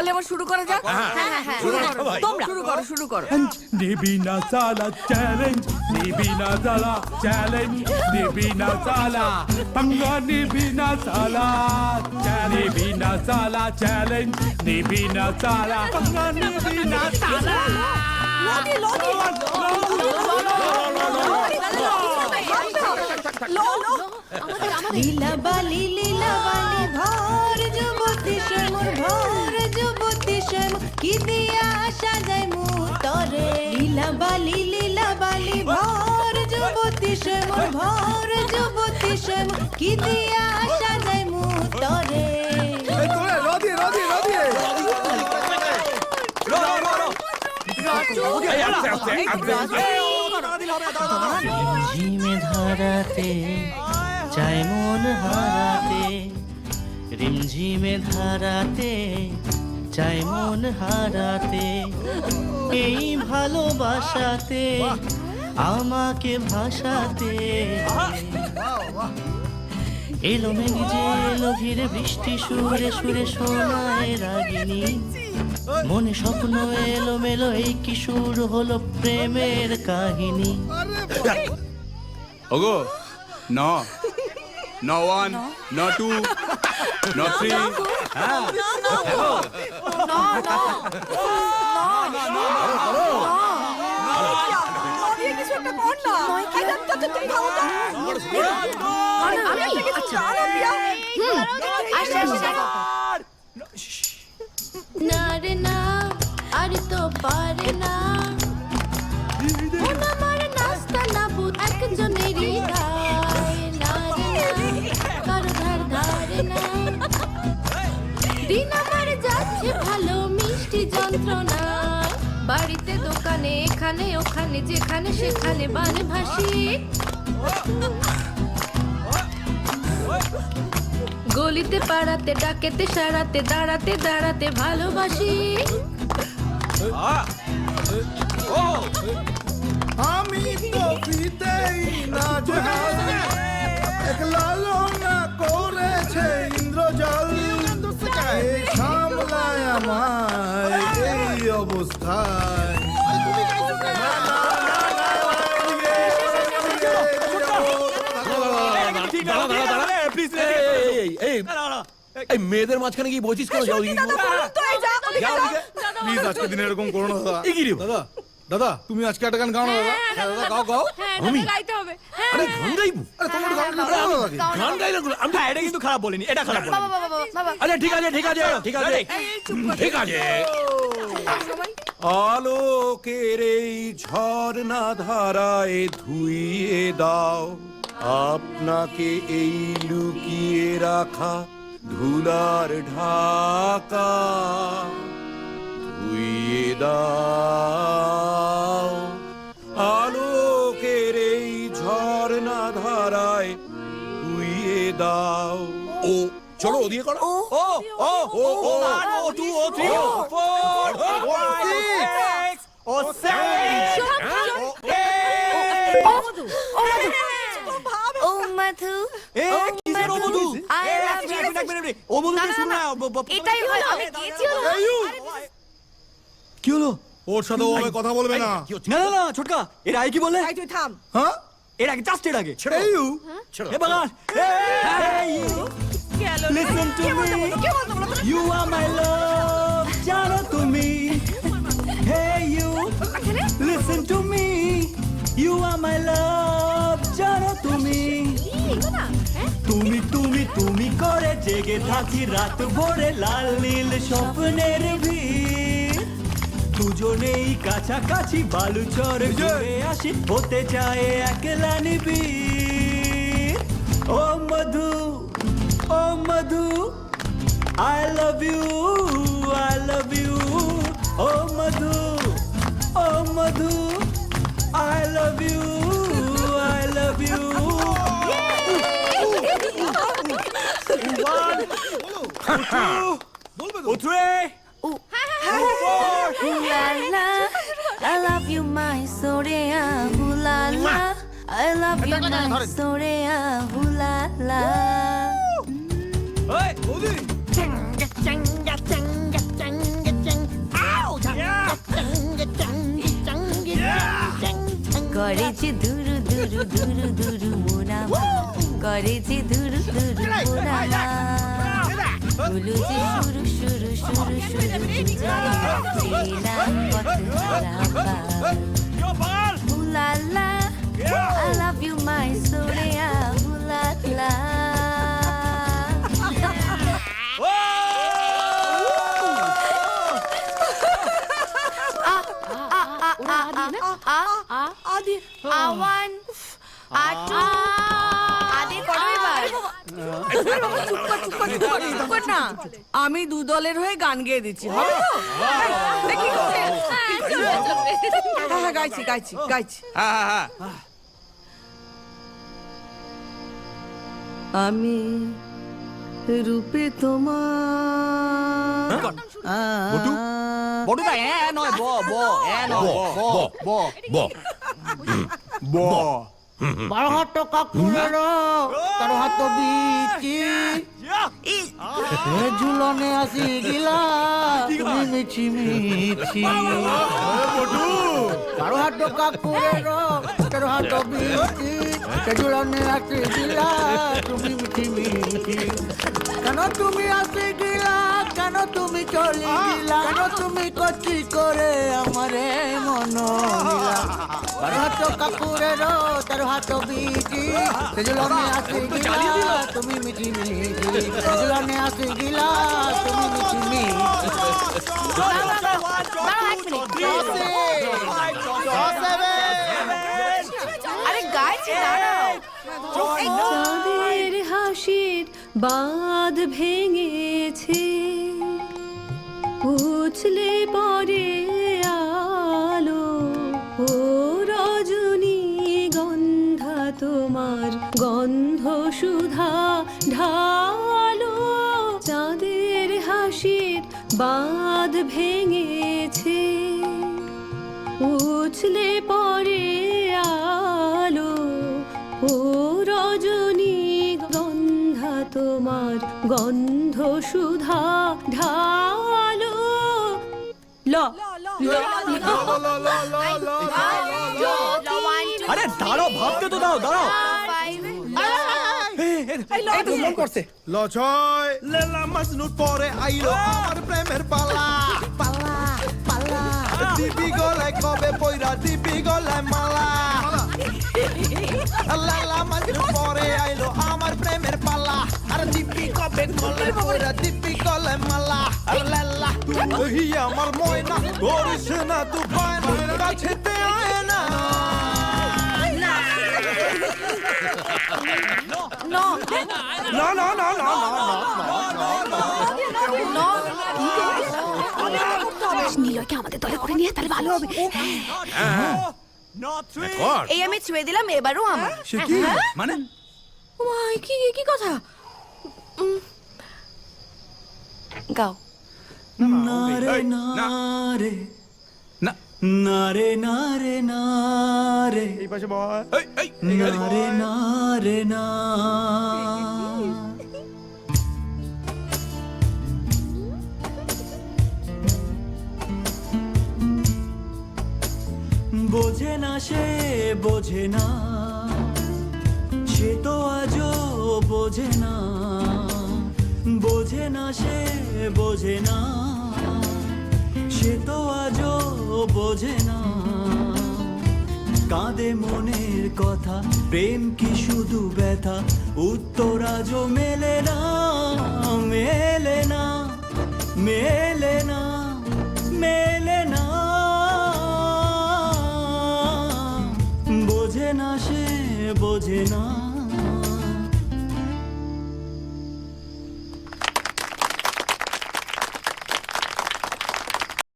তাহলে এবার শুরু করা যাক। শুরু করো। নিবিনা সালা চ্যালেঞ্জ, নিবিনা সালা চ্যালেঞ্জ, নিবিনা সালা পাঙ্গা, নিবিনা সালা নিবিনা সালা চ্যালেঞ্জ, নিবিনা সালা পাঙ্গা, নিবিনা সালা। লীলা বালি ভর যুবতী শ্যামর, ভর যুবতী শ্যামর, কি দিয়া সাজাই মুতরে। লীলা বালি ভর যুবতী শ্যামর, ভর যুবতী শ্যামর, কি দিয়া সাজাই মুতরে। ঝিমে ধারাতে চায় মন হারাতে, রিমঝিমে ধারাতে চায় মন হারাতে, এই ভালোবাসাতে আমাকে ভাসাতে। এলো মেঘ যে এলো ঘিরে বৃষ্টি সুরে সুরে শোনায় রাগিনী, মনে স্বপ্ন এলো মেলো, এই কি সুর হলো প্রেমের কাহিনী। ওগো no no 1 no 2 no 3 না রে না, আর তো পারে না, মন আমার নাস্তা না বুঝ একজনেরই গায়। না রে না, কারো ধার ধারে না, দিন আমার যাচ্ছে ভালো মিষ্টি যন্ত্রণা। বাড়িতে দোকানে এখানে ওখানে যেখানে সেখানে বানে ভাসি, গলিতে পাড়াতে ডাকেতে সারাতে দাঁড়াতে দাঁড়াতে ভালোবাসি। আমি তো ফিতেই না যাই, একলা না করেছে ইন্দ্রজাল, সামলায় আমায় এই অবস্থায়। এই মেয়েদের মাঝখানে কি বলছিস কেন? যাও প্লিজ আজকে দিনে এরকম করো না দাদা। দাদা দাদা তুমি আজকে একটা গান গাও না দাদা। দাদা গাও গাও। আমি গাইতে হবে। আরে গান গাইবো? আরে তোমার গান গাও দাদা। গান গাইলে আমি এটা কিন্তু খারাপ বলিনি, এটা খারাপ বলিনি। আচ্ছা ঠিক আছে ঠিক আছে ঠিক আছে ঠিক আছে। আলোকের এই ঝর্ণা ধারায় ধুইয়ে দাও আপনাকে এই লুকিয়ে রাখা ধুলার ঢাকা, ধুইয়ে দাও আলোকের এই ঝর্ণা ধারায় ধুইয়ে দাও। ও চলো ওদিকে করো। ও ও ও ও ও 1 2 3 4 5 6 ও 7 ও মধু, এ কিসের ও মধু? I love you. ও মধু শুনো না। এটাই হয়, আমি গেছি হলো। কি হলো? ওর সাথে ওভাবে কথা বলবে না। না না না ছোটকা, এর আগে কি বলে? তুই থাম। হ্যাঁ এর আগে জাস্ট এর আগে এই ইউ এ বাগান। Listen to me, you are my love, জানো তুমি। Hey you, listen to me, you are my love, জানো তুমি। তুমি তুমি তুমি করে জেগে থাকি রাত ভরে, লাল নীল স্বপ্নের ভিড়, দুজনেই কাছাকাছি বালুচর ঘুরে আসি, হতে চায় একলা নিবিড়। ও মধু ও মধু, I love you, I love you. O Madhu O Madhu, I love you, I love you. One, two, three. Ooh la la, I love you my Sorea. Ooh la la, I love you my Sorea. Ooh la la. Hey, ওদি করে যে দুরু দুরু দুরু দুরু মোনামা করে যে দুরু দুরু মোনামা গুলো যে শুরু শুরু শুরু শুরু ছিলাম কত রাবা হুলালা I love you my Surya হুলালা Awan আটু আদি করো এবার চুপ কর না আমি দু দলের হয়ে গান গেয়ে দিচ্ছি হবে তো? দেখি হ্যাঁ গাইছি গাইছি গাইছি হ্যাঁ আমি রূপে তোমার বটুদা এ নয় ব ব এ নয় ব ব ব 12 টাকা কুড়েরো 13 বিচি এ ঝুলনে আসি গিলা তুমি মিছি মিছি 12 টাকা কুড়েরো 13 বিচি এ ঝুলনে আসি গিলা তুমি মিছি মিছি কেন তুমি আসি গিলা কেন তুমি চলি গিলা কেন তুমি কচি করে আমারে মন নিলা 12 টাকা কুড়েরো 13 বিচি এ ঝুলনে আসি গিলা তুমি মিছি মিছি এ ঝুলনে আসি গিলা তুমি মিছি আরে গাইছি দাঁড়াও চাঁদের হাসির বাঁধ ভেঙেছে উছলে পরে আলো ও রজনী গন্ধা তোমার গন্ধ সুধা ঢালো চাঁদের হাসির বাঁধ ভেঙেছে উছলে পরে আলো ও রজনী গন্ধা তোমার গন্ধ সুধা ঢালো ল আরে দাঁড়াও ভাবতে তো দাও দাঁড়াও ল ছয় লেলা মাজনুর পরে আইলো আমার প্রেমের পালা পালা পালা দিবি গলায় কবে পয়রা দিবি গলায় মালা লেলা মাজনুর পরে আইলো আমার প্রেমের পালা আর দিবি কবে গলায় পয়রা দিবি গলায় মালা আর লেলা তুই আমার ময়না করিস না তুই পায়না কাছেতে আয় না নো না না না না নো নীলয়কে আমাদের দলে করে নিয়ে তাহলে ভালো হবে এই আমি ছুঁয়ে দিলাম এবারও আমার সে কি মানে ওয়াই কি কি কথা গাও নারে না। নারে না নারে নারে নারে এই পাশে বয় নারে নারে না বোঝে না সে বোঝে না সে তো আজও বোঝে না বোঝে না সে বোঝে না সে তো আজও বোঝে না কাঁদে মনের কথা প্রেম কি শুধু ব্যথা উত্তর আজও মেলে না মেলে না মেলে না মেলে না বোঝে না সে বোঝে না